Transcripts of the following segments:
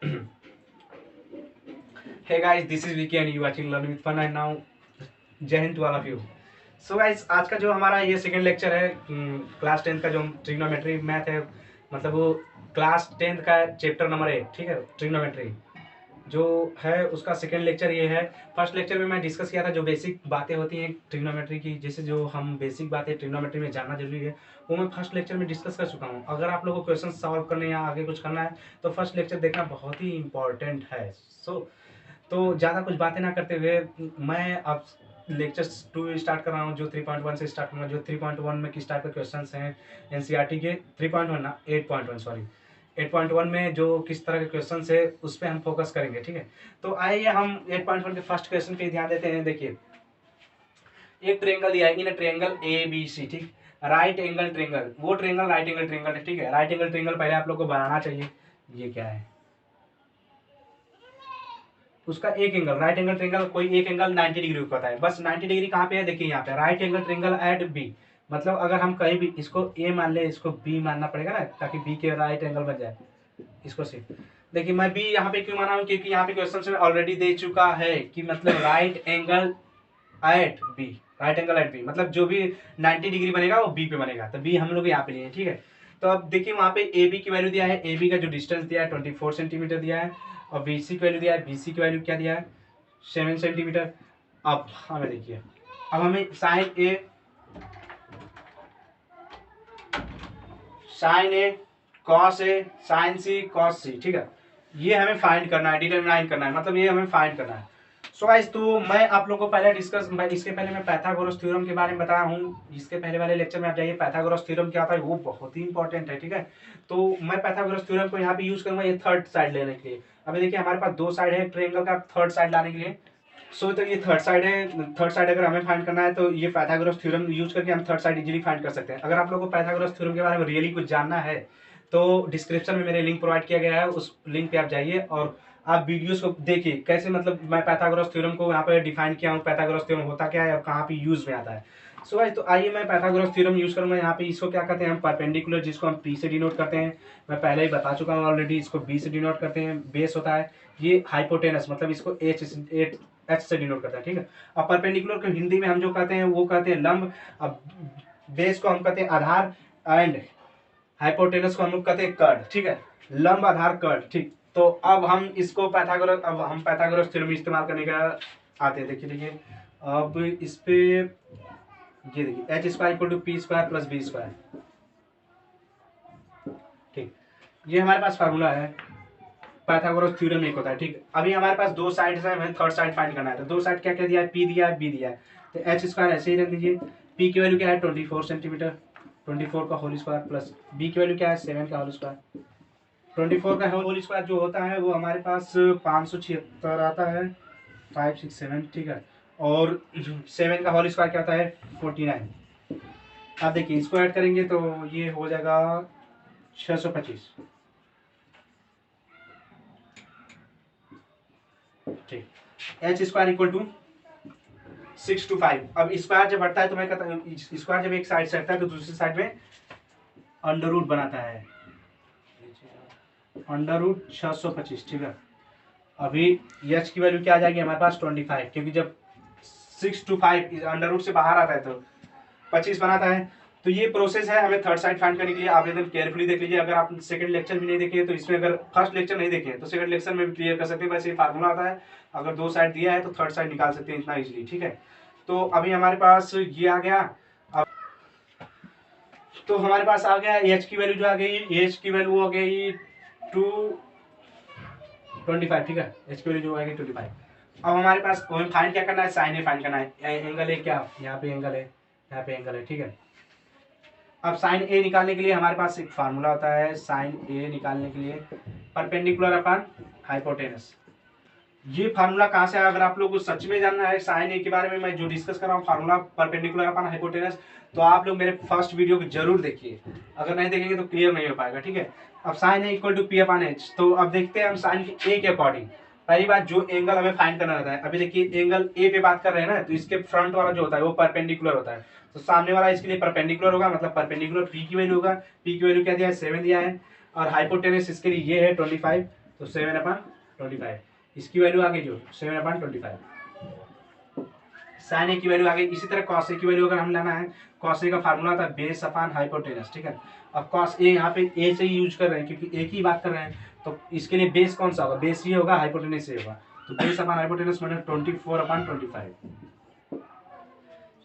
Hey guys, this is Vicky and you watching Learn with Fun and now जय Hind to all of you. So guys, आज का जो हमारा ये second lecture है क्लास 10 का जो ट्रिग्नोमेट्री मैथ है, मतलब वो क्लास 10 का चैप्टर नंबर 8, ठीक है। ट्रिग्नोमेट्री जो है उसका सेकंड लेक्चर ये है। फर्स्ट लेक्चर में मैं डिस्कस किया था जो बेसिक बातें होती हैं ट्रिग्नोमेट्री की, जैसे जो हम बेसिक बातें ट्रिग्नोमेट्री में जानना जरूरी है वो मैं फर्स्ट लेक्चर में डिस्कस कर चुका हूँ। अगर आप लोगों को क्वेश्चन सॉल्व करने या आगे कुछ करना है तो फर्स्ट लेक्चर देखना बहुत ही इंपॉर्टेंट है। तो ज़्यादा कुछ बातें ना करते हुए मैं अब लेक्चर 2 स्टार्ट कर रहा हूँ, जो 3.1 से स्टार्ट करूँगा। जो 3.1 में किस टाइप के क्वेश्चन हैं एनसीईआरटी के, 3.1 ना 8.1 सॉरी 8.1 में जो किस तरह के क्वेश्चन है उस पर हम फोकस करेंगे, ठीक है। तो आइए हम 8.1 के फर्स्ट क्वेश्चन पे ध्यान देते हैं। देखिए, एक ट्रेंगल दिया है, in triangle A B C, ठीक। राइट एंगल ट्रेंगल, वो ट्रेंगल राइट एंगल ट्रेंगल है, ठीक है। राइट एंगल ट्रेंगल पहले आप लोग को बनाना चाहिए। ये क्या है, उसका एक एंगल, राइट एंगल ट्रेंगल कोई एक एंगल 90 डिग्री होता है। बस 90 डिग्री कहाँ पे है, देखिए यहाँ पे right angle triangle at B. मतलब अगर हम कहीं भी इसको ए मान ले, इसको बी मानना पड़ेगा ना, ताकि बी के राइट एंगल बन जाए। इसको सी देखिए, मैं बी यहाँ पे क्यों माना हूँ, क्योंकि यहाँ पे क्वेश्चन में ऑलरेडी दे चुका है कि मतलब right angle at B, right angle at B मतलब जो भी 90 डिग्री बनेगा वो बी पे बनेगा। तो बी हम लोग यहाँ पे लिए, ठीक है। तो अब देखिए वहाँ पे ए बी की वैल्यू दिया है, ए बी का जो डिस्टेंस दिया है 24 सेंटीमीटर दिया है, और बी सी की वैल्यू दिया है, बी सी की वैल्यू क्या दिया है 7 सेंटीमीटर। अब हमें देखिए, अब हमें sign A cos A sign C cos सी, ठीक है। ये हमें फाइंड करना है, डिटरमाइन करना है, मतलब ये हमें फाइंड करना है। सो गाइस, तो मैं आप लोगों को पहले इसके पहले मैं पाइथागोरस थ्योरम के बारे में बताया हूँ। इसके पहले वाले लेक्चर में आप जाइए, पाइथागोरस थ्योरम क्या होता है वो बहुत ही इंपॉर्टेंट है, ठीक है। तो मैं पाइथागोरस थ्योरम को यहाँ पे यूज करूंगा ये थर्ड साइड लेने के लिए। अभी देखिए हमारे पास दो साइड है ट्रायंगल का, थर्ड साइड लाने के लिए। तो ये थर्ड साइड है, थर्ड साइड अगर हमें फाइंड करना है तो ये पाइथागोरस थ्योरम यूज करके हम थर्ड साइड इजीली फाइंड कर सकते हैं। अगर आप लोगों को पाइथागोरस थ्योरम के बारे में रियली कुछ जानना है तो डिस्क्रिप्शन में मेरे लिंक प्रोवाइड किया गया है, उस लिंक पे आप जाइए और आप वीडियोस को देखिए कैसे, मतलब मैं पाइथागोरस थ्योरम को यहाँ पे डिफाइन किया हूँ, पाइथागोरस थ्योरम होता क्या है और कहाँ पे यूज में आता है। सो गाइस, तो आइए मैं पाइथागोरस थ्योरम यूज करूंगा यहाँ पे। इसको क्या कहते हैं हम, परपेंडिकुलर, जिसको हम पी से डिनोट करते हैं। मैं पहले ही बता चुका हूँ ऑलरेडी, इसको बी से डिनोट करते हैं, बेस होता है। ये हाइपोटेनस, मतलब इसको एच से डिनोट करता है, ठीक है। अब परपेंडिकुलर को हिंदी में हम जो कहते हैं वो कहते हैं लंब। अब बेस को हम कहते हैं आधार, एंड हाइपोटेनस को हम लोग कहते हैं कर्ड, ठीक है। लंब आधार कर्ड, ठीक। तो अब हम इसको पाइथागोरस थ्योरम इस्तेमाल करने का आते हैं। देखिए अब इस पे ये देखिए H square equal to P square plus B square, ठीक। ये हमारे पास फार्मूला है, पाइथागोरस थ्योरम एक होता है, ठीक। अभी हमारे पास दो साइड्स हैं, हमें थर्ड साइड फाइंड करना है। तो दो साइड क्या क्या दिया है, पी दिया है, बी दिया है। तो एच स्क्वायर ऐसे ही रख दीजिए। पी की वैल्यू क्या है 24 सेंटीमीटर, 24 का होल स्क्वायर, प्लस बी की वैल्यू क्या है 7 का होल स्क्वायर। 24 का होल स्क्वायर जो होता है वो हमारे पास 576 आता है, 567, ठीक है। और 7 का होल स्क्वायर क्या होता है 49। अब देखिए इसको ऐड करेंगे तो ये हो जाएगा 625, ठीक। H square equal to 625। अब स्क्वायर जब बढ़ता है तो मैं कहता हूँ, स्क्वायर जब एक साइड से हटता है तो दूसरी साइड में अंडर रूट बनाता है, अंडर रूट 625, ठीक है। अभी एच की वैल्यू क्या आ जाएगी हमारे पास 25, क्योंकि जब 6 to 5 अंडर रूट से बाहर आता है तो 25 बनाता है। तो ये प्रोसेस है हमें थर्ड साइड फाइंड करने के लिए। आप एकदम केयरफुली देख लीजिए, अगर आप सेकंड लेक्चर भी नहीं देखे तो इसमें, अगर फर्स्ट लेक्चर नहीं देखे तो सेकंड लेक्चर में भी क्लियर कर सकते हैं। वैसे फार्मूला आता है, अगर दो साइड दिया है तो थर्ड साइड निकाल सकते हैं इतना इजीली, ठीक है। तो अभी हमारे पास ये आ गया। अब तो हमारे पास आ गया एच की वैल्यू जो आ गई, एच की वैल्यू हो गई 225, ठीक है। एच की वैल्यू जो आ गई 25। अब हमारे पास फाइंड क्या करना है, साइन ए फाइंड करना है। एंगल है क्या, यहाँ पे एंगल है, यहाँ पे एंगल है, ठीक है। अब साइन ए निकालने के लिए हमारे पास एक फार्मूला होता है, साइन ए निकालने के लिए परपेंडिकुलर अपॉन हाइपोटेनस। ये फार्मूला कहाँ से आया, अगर आप लोग को सच में जानना है साइन ए के बारे में, मैं जो डिस्कस कर रहा हूँ फार्मूला परपेंडिकुलर अपॉन हाइपोटेनस, तो आप लोग मेरे फर्स्ट वीडियो को जरूर देखिए। अगर नहीं देखेंगे तो क्लियर नहीं हो पाएगा, ठीक है। अब sine A equal to P upon H, तो अब देखते हैं हम साइन ए के अकॉर्डिंग। पहली बात, जो एंगल हमें फाइंड करना रहता है, अभी देखिए एंगल ए पे बात कर रहे हैं ना, तो इसके फ्रंट वाला जो होता है वो परपेंडिकुलर होता है, तो सामने वाला इसके लिए परपेंडिकुलर होगा, मतलब परपेंडिकुलर पी की वैल्यू होगा। पी की वैल्यू क्या दिया है 7 दिया है, और हाइपोटेनस इसके लिए ये है 25, तो 7/25, इसकी वैल्यू आ गई जो 7/25, साइन ए की वैल्यू आ गई। इसी तरह कॉस ए की वैल्यू अगर हम लाना है, कॉस ए का फार्मूला था बेस अपॉन हाइपोटेनस, ठीक है। अब कॉस ए यहाँ पे ए से ही यूज कर रहे हैं क्योंकि ए की बात कर रहे हैं, तो इसके लिए बेस कौन सा होगा, बेस ये होगा, हाइपोटेनस ये होगा, तो बेस अपॉन हाइपोटेनस माने 24/25।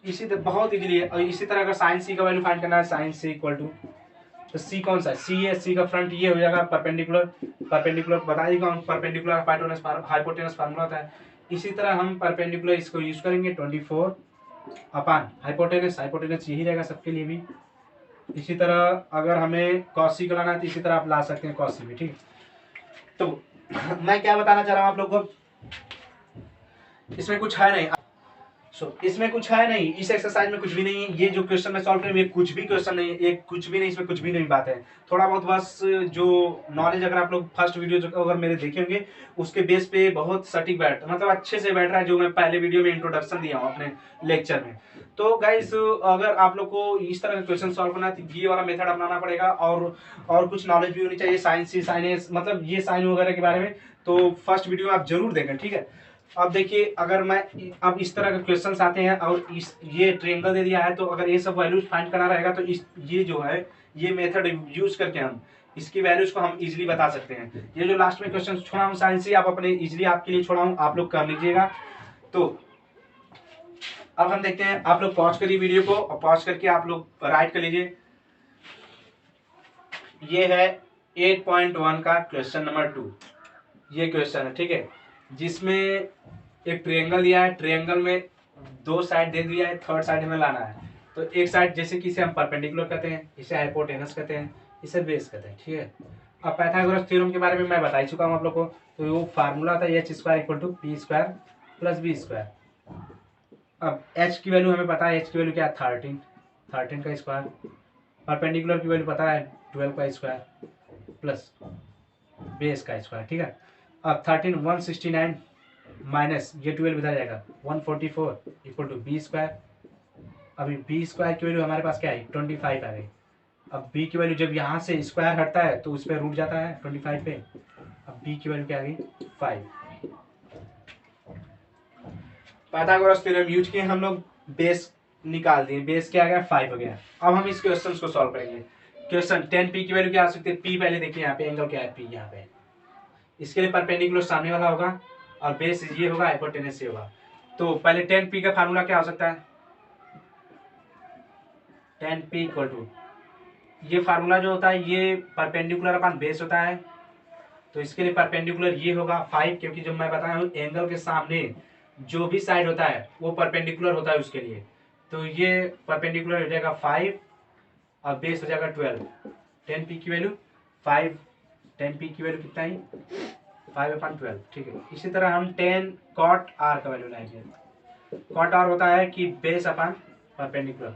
इसी तरह बहुत इजीली है। और इसी तरह अगर साइन सी का वैल्यू फाइंड करना है, साइन सी इक्वल टू, तो सी कौन सा है, सी है, सी का फ्रंट ये हो जाएगा परपेंडिकुलर, परपेंडिकुलर बता दी कौन, परपेंडिकुलर हाइपोटेनस फार्मूला होता है। इसी तरह हम परपेंडिकुलर इसको यूज करेंगे 24 अपॉन हाइपोटेनस, हाइपोटेनस यही रहेगा सबके लिए भी। इसी तरह अगर हमें कॉस सी को लाना है तो इसी तरह आप ला सकते हैं कॉस सी भी, ठीक है। तो मैं क्या बताना चाह रहा हूँ आप लोग को, इसमें कुछ है नहीं, इसमें कुछ है नहीं, इस एक्सरसाइज में कुछ भी नहीं है। ये जो क्वेश्चन में सॉल्व करेंगे कुछ भी क्वेश्चन नहीं है, एक कुछ भी नहीं, इसमें कुछ भी नहीं बात है। थोड़ा बहुत बस जो नॉलेज अगर आप लोग फर्स्ट वीडियो जो अगर मेरे देखेंगे उसके बेस पे बहुत सटीक बैठ, मतलब अच्छे से बैठ रहा है, जो मैं पहले वीडियो में इंट्रोडक्शन दिया हूँ अपने लेक्चर में। तो गाइस अगर आप लोग को इस तरह का क्वेश्चन सॉल्व करना है तो ये वाला मेथड अपनाना पड़ेगा, और कुछ नॉलेज भी होनी चाहिए साइंस सी, साइंस मतलब ये साइन वगैरह के बारे में। तो फर्स्ट वीडियो आप जरूर देखें, ठीक है। अब देखिए अगर मैं अब इस तरह के क्वेश्चंस आते हैं और इस ये ट्रायंगल दे दिया है, तो अगर ये सब वैल्यूज फाइंड करना रहेगा तो इस ये जो है ये मेथड यूज करके हम इसकी वैल्यूज को हम इजीली बता सकते हैं। ये जो लास्ट में क्वेश्चन छोड़ा हूँ साइंस से, आप अपने इजीली आपके लिए छोड़ा हूँ, आप लोग कर लीजिएगा। तो अब हम देखते हैं, आप लोग पॉज करिए वीडियो को और पॉज करके आप लोग राइट कर लीजिए। ये है 8.1 का क्वेश्चन नंबर 2, ये क्वेश्चन है, ठीक है, जिसमें एक ट्रायंगल दिया है, ट्रायंगल में 2 साइड दे दिया है, थर्ड साइड हमें लाना है। तो एक साइड जैसे कि इसे हम परपेंडिकुलर कहते हैं, इसे हाइपोटेनस कहते हैं, इसे बेस कहते हैं, ठीक है। अब पाइथागोरस थ्योरम के बारे में मैं बता ही चुका हूँ आप लोग को, तो वो फार्मूला था h² = p² + b²। अब h की वैल्यू हमें पता है, h की वैल्यू क्या है 13 का स्क्वायर, परपेंडिकुलर की वैल्यू पता है 12 का स्क्वायर प्लस बेस का स्क्वायर, ठीक है। अब 13 169 माइनस ये 12 इधर जाएगा 144 = b²। अभी b² की वैल्यू हमारे पास क्या है 25 आ गई। अब b की वैल्यू जब यहाँ से स्क्वायर हटता है तो उस पर रूट जाता है 25 पे। अब b की वैल्यू क्या आ गई 5। पाइथागोरस थ्योरम यूज किए हम लोग, बेस निकाल दिए, बेस क्या आ गया 5 हो गया। अब हम इस क्वेश्चन को सॉल्व करेंगे। क्वेश्चन 10p की वैल्यू क्या आ सकती है, p पहले देखिए यहाँ पे एंगल क्या है p, यहाँ पे इसके लिए परपेंडिकुलर सामने वाला होगा और बेस ये होगा, हाइपोटेनस ये होगा। तो पहले 10p का फार्मूला क्या हो सकता है, 10p = ये फार्मूला जो होता है ये परपेंडिकुलर अपॉन बेस होता है, तो इसके लिए परपेंडिकुलर ये होगा 5, क्योंकि जब मैं बताया हूँ एंगल के सामने जो भी साइड होता है वो परपेंडिकुलर होता है उसके लिए। तो ये परपेंडिकुलर हो जाएगा 5 और बेस हो जाएगा 12। 10p की वैल्यू 5, 10p की वैल्यू कितना ही 5/12, ठीक है। इसी तरह हम 10 cot r का वैल्यू लाएंगे। cot r होता है कि बेस अपॉन परपेंडिकुलर।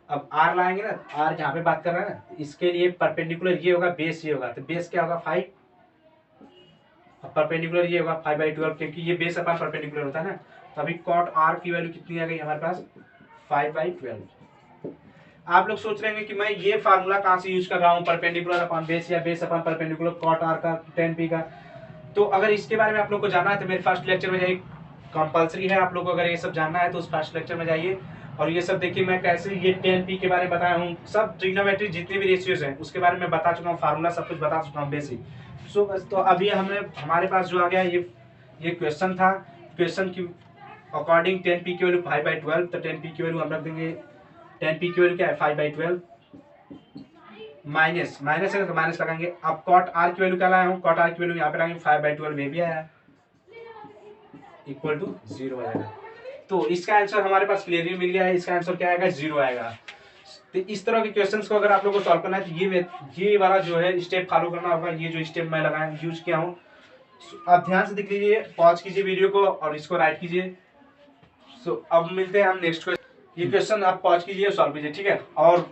अब r लाएंगे ना, r जहाँ पे बात कर रहे हैं ना, इसके लिए परपेंडिकुलर ये होगा, बेस ये होगा, तो बेस क्या होगा 5 और परपेंडिकुलर ये होगा 5/12, क्योंकि ये बेस अपॉन परपेंडिकुलर होता है ना। तो अभी cot r की वैल्यू कितनी आ गई हमारे पास 5/12। आप लोग सोच रहे हैं कि मैं ये फार्मूला कहाँ से यूज कर रहा हूँ, परपेंडिकुलर अपॉन बेस या base upon perpendicular, cot r का 10p का। तो अगर इसके बारे में आप लोग को जानना है तो मेरे फर्स्ट लेक्चर में जाइए, कंपलसरी है आप लोग को अगर ये सब जानना है तो उस फर्स्ट लेक्चर में जाइए और ये सब देखिए। मैं कैसे ये 10p के बारे में बताया हूँ, सब ट्रिग्नोमेट्री जितने भी रेशियोज हैं उसके बारे में बता चुका हूँ, फार्मूला सब कुछ बता चुका हूँ बेसिक। सो बस, तो अभी हमारे पास जो आ गया ये क्वेश्चन था। क्वेश्चन की अकॉर्डिंग 10p की वैल्यू 5/12, तो 10p की वैल्यू हम रख देंगे, 10p की वैल्यू क्या है 5/12 माइनस है तो माइनस लगाएंगे। अब cot r की वैल्यू क्या लाया हूँ, cot r की वैल्यू यहाँ पे लगाएंगे 5/12, में भी आया इक्वल टू 0 आएगा। तो इसका आंसर हमारे पास क्लियरली मिल गया है, इसका आंसर क्या आएगा 0 आएगा। तो इस तरह के क्वेश्चंस को अगर आप लोगों को सॉल्व करना है तो ये वाला जो है स्टेप फॉलो करना होगा। ये जो स्टेप मैं लगाया यूज किया हूँ, आप ध्यान से देख लीजिए, पॉज कीजिए वीडियो को और इसको राइट कीजिए। सो अब मिलते हैं हम नेक्स्ट क्वेश्चन। ये क्वेश्चन आप पॉज कीजिए और सॉल्व कीजिए, ठीक है। और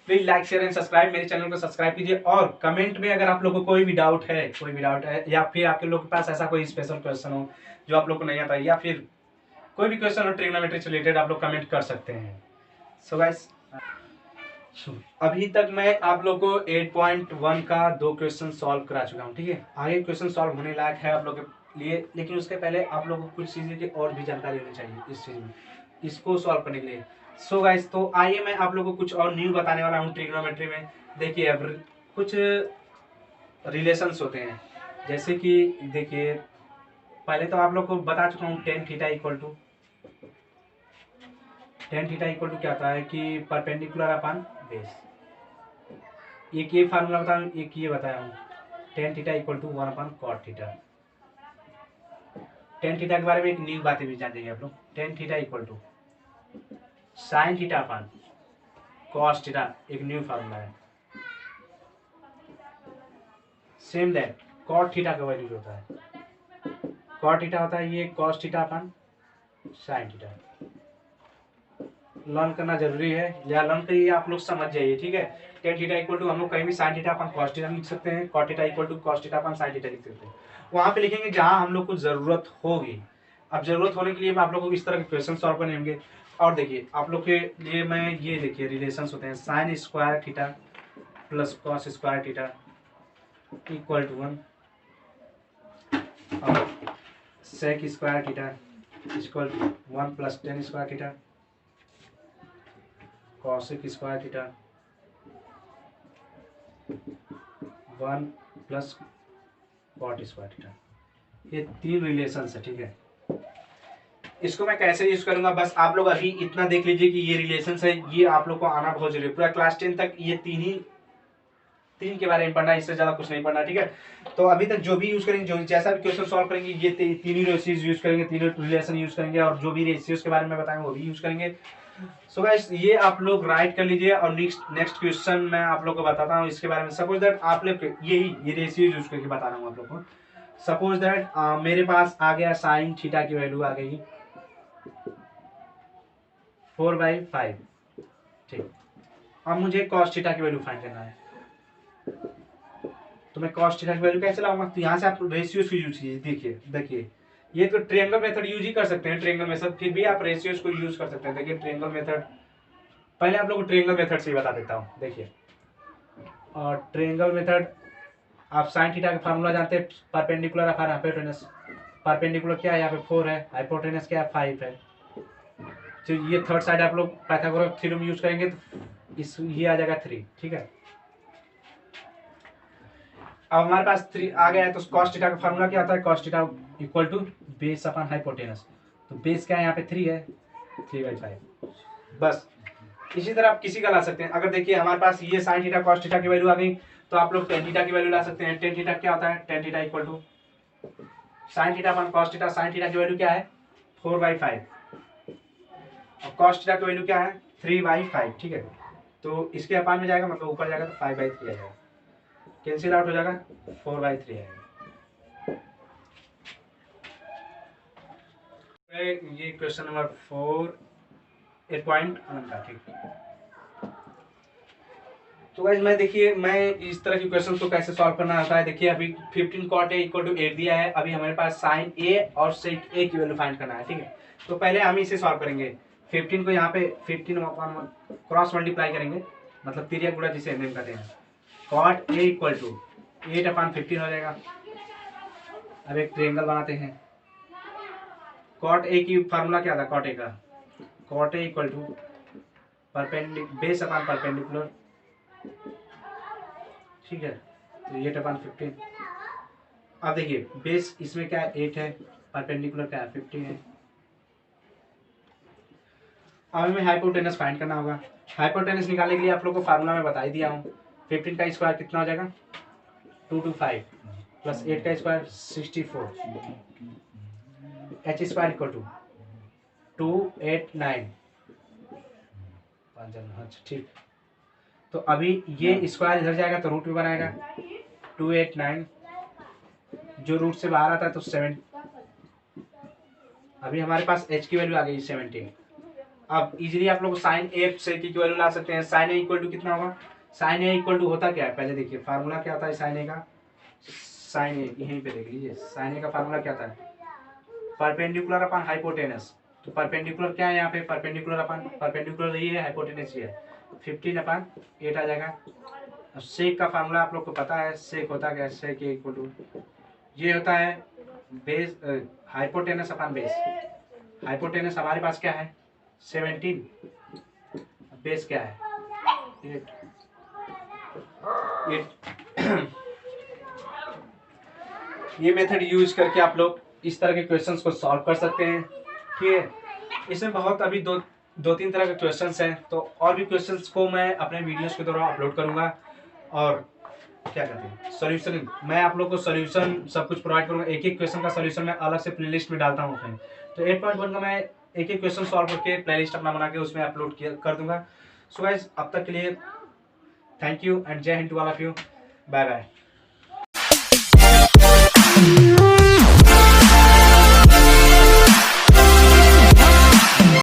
please like share and subscribe, मेरे चैनल को सब्सक्राइब कीजिए। और कमेंट में अगर आप लोगों को कोई भी डाउट है या फिर आपके लोग के पास ऐसा कोई स्पेशल क्वेश्चन हो जो आप लोग को नहीं आता, या फिर कोई भी क्वेश्चन हो ट्रिग्नोमेट्री से रिलेटेड, आप लोग कमेंट कर सकते हैं। सो गाइस, अभी तक मैं आप लोग को 8.1 का 2 क्वेश्चन सॉल्व करा चुका हूँ, ठीक है। आगे क्वेश्चन सॉल्व होने लायक है आप लोग के लिए, लेकिन उसके पहले आप लोगों को कुछ चीज़ें की और भी जानकारी होनी चाहिए इस चीज़ में, इसको सॉल्व करने के लिए। सो गाइस, तो आइए मैं आप लोगों को कुछ और न्यू बताने वाला हूँ ट्रिग्नोमेट्री में। देखिए अब कुछ रिलेशंस होते हैं, जैसे कि देखिए पहले तो आप लोग को बता चुका हूँ टेन थीटा इक्वल टू क्या होता है कि परपेंडिकुलर अपॉन बेस। एक ये फार्मूला बताया, एक ये बताया हूँ tan theta equal to 1 upon cot theta. Tan theta के बारे में एक न्यू बातें भी जान जाएंगे आप लोग। Tan theta equal to sine theta upon cos theta, एक न्यू फार्मूला है। सेम दैट कॉट थीटा का वैल्यू होता है, कॉट थीटा होता है ये cos theta upon sine theta. Learn करना जरूरी है, या लर्न करिए आप लोग, समझ जाइए, ठीक है। टेन थीटा इक्वल टू हम लोग कहीं भी sine theta upon cos theta लिख सकते हैं, cot theta equal to cos theta upon sine theta लिख सकते हैं। वहां पे लिखेंगे जहां हम लोग को जरूरत होगी। अब जरूरत होने के लिए आप लोगों को इस तरह के क्वेश्चन सॉल्व करने होंगे। और देखिए आप लोग के लिए मैं ये देखिए रिलेशन होते हैं, sine square theta plus cos square theta equal to 1 और sec square theta equal to 1 plus tan square theta cosec square theta 1 plus cot square theta. ये तीन रिलेशंस है, ठीक है। इसको मैं कैसे यूज करूंगा, बस आप लोग अभी इतना देख लीजिए कि ये रिलेशंस है, ये आप लोग को आना बहुत जरूरी है। पूरा क्लास 10 तक ये तीन के बारे में पढ़ना है, इससे ज्यादा कुछ नहीं पढ़ना, ठीक है। तो अभी तक जो भी यूज करेंगे, जो जैसा भी क्वेश्चन सॉल्व करेंगे, ये तीन ही रेशियोज यूज करेंगे, तीनों रिलेशन यूज करेंगे, और जो भी रेशियोज के बारे में बताएंगे वो भी यूज करेंगे। सो गाइस ये आप लोग राइट कर लीजिए, और नेक्स्ट क्वेश्चन मैं आप लोग को बताता हूँ इसके बारे में। सपोज दैट आप लोग ये रेशियो यूज करके बता रहा हूँ आप लोग को। सपोज दैट मेरे पास आ गया साइन थीटा की वैल्यू आ गई 4/5, ठीक। अब मुझे कॉस थीटा की वैल्यू फाइंड करना है, तो मैं कॉस थीटा की वैल्यू कैसे लाऊंगा, तो यहाँ से आप रेशियोज को यूज कीजिए। देखिए ये तो ट्रायंगल मेथड यूज ही कर सकते हैं, ट्रायंगल मेथड, फिर भी आप रेशियोज को यूज कर सकते हैं। देखिए ट्रायंगल मेथड, पहले आप लोग को ट्रायंगल मेथड से ही बता देता हूँ। देखिए और ट्रायंगल मेथड, आप साइन थीटा का फार्मूला जानते हैं, परपेंडिकुलर अपॉन हाइपोटेनस। परपेंडिकुलर क्या है, यहाँ पे 4 है, हाइपोटेनस क्या है 5 है। तो ये थर्ड साइड आप लोग पाइथागोरस थ्योरम यूज करेंगे तो ये आ जाएगा 3, ठीक है। अब हमारे पास 3 आ गया है, तो cos थीटा का फार्मूला क्या होता है, cos theta equal to base upon hypotenuse. तो बेस क्या है यहाँ पे 3 है, 3/5। बस इसी तरह आप किसी का ला सकते हैं। अगर देखिए हमारे पास ये साइन थीटा cos थीटा की वैल्यू आ गई, तो आप लोग टेन थीटा की वैल्यू ला सकते हैं। टेन थीटा क्या होता है, tan theta equal to sine theta upon cos theta. Sine theta की वैल्यू क्या है 4/5, और cos थीटा की वैल्यू क्या है 3/5, ठीक है। तो इसके अपान में जाएगा, मतलब ऊपर जाएगा तो 5/3 आ जाएगा, कैंसिल आउट हो जाएगा, 4/3 आएगा। ये क्वेश्चन नंबर 8.1 का, ठीक। तो गाइस मैं देखिए मैं इस तरह के क्वेश्चन को कैसे सॉल्व करना आता है। देखिए अभी 15 cot a इक्वल टू 8 दिया है, अभी हमारे पास साइन a और सेक a की वैल्यू फाइंड करना है, ठीक है। तो पहले हम इसे सॉल्व करेंगे। 15 को यहाँ पे 15 क्रॉस मल्टीप्लाई करेंगे, मतलब तिरिया गुणा जिसे नेम कहते हैं। cot a इक्वल टू 8/15 हो जाएगा। अब एक ट्रायंगल बनाते हैं। cot a की फार्मूला क्या था, cot a का, cot a equal to base upon perpendicular, ठीक है। तो 8/15। अब देखिए बेस इसमें क्या है 8 है, परपेंडिकुलर क्या है 15 है। अब हमें हाइपोटेनस फाइंड करना होगा। हाइपोटेनस निकालने के लिए आप लोग को फार्मूला में बता ही दिया हूँ। 15 का स्क्वायर कितना हो जाएगा 225 प्लस 8 का square 64, h square equal to 289, अच्छा ठीक। तो अभी ये स्क्वायर इधर जाएगा तो रूट में बनाएगा 289, जो रूट से बाहर आता है तो 7। अभी हमारे पास h की वैल्यू आ गई 17। अब इजीली आप लोग साइन ए से की वैल्यू ला सकते हैं। साइन ए इक्वल टू कितना होगा, साइन ए इक्वल टू होता क्या है, पहले देखिए फार्मूला क्या होता है साइन ए का। साइन ए यहीं पे देख लीजिए, साइन ए का फार्मूला क्या होता है, परपेंडिकुलर अपॉन हाइपोटेनस। तो परपेंडिकुलर क्या है यहाँ पे, परपेंडिकुलर अपॉन परपेंडिकुलर यही है, हाइपोटेनस ये है। 15/8 आ जाएगा। अब सेक का फार्मूला आप लोग को पता है, सेक होता क्या है, सेक इक्वल टू ये होता है base hypotenuse upon base. Hypotenuse हमारे पास क्या है 17, बेस क्या है 8। ये मेथड यूज करके आप लोग इस तरह के क्वेश्चंस को सॉल्व कर सकते हैं। ठीक है, इसमें बहुत अभी दो तीन तरह के क्वेश्चंस हैं, तो और भी क्वेश्चंस को मैं अपने वीडियोस के द्वारा अपलोड करूंगा। और क्या कहते हैं सॉल्यूशन, मैं आप लोग को सॉल्यूशन सब कुछ प्रोवाइड करूंगा। एक एक क्वेश्चन का सॉल्यूशन मैं अलग से प्लेलिस्ट में डालता हूँ अपने। तो 8.1 का मैं एक एक क्वेश्चन सॉल्व करके प्लेलिस्ट अपना बना के उसमें अपलोड कर दूंगा। सो गाइस अब तक के लिए thank you and Jai Hind to all of you. Bye bye.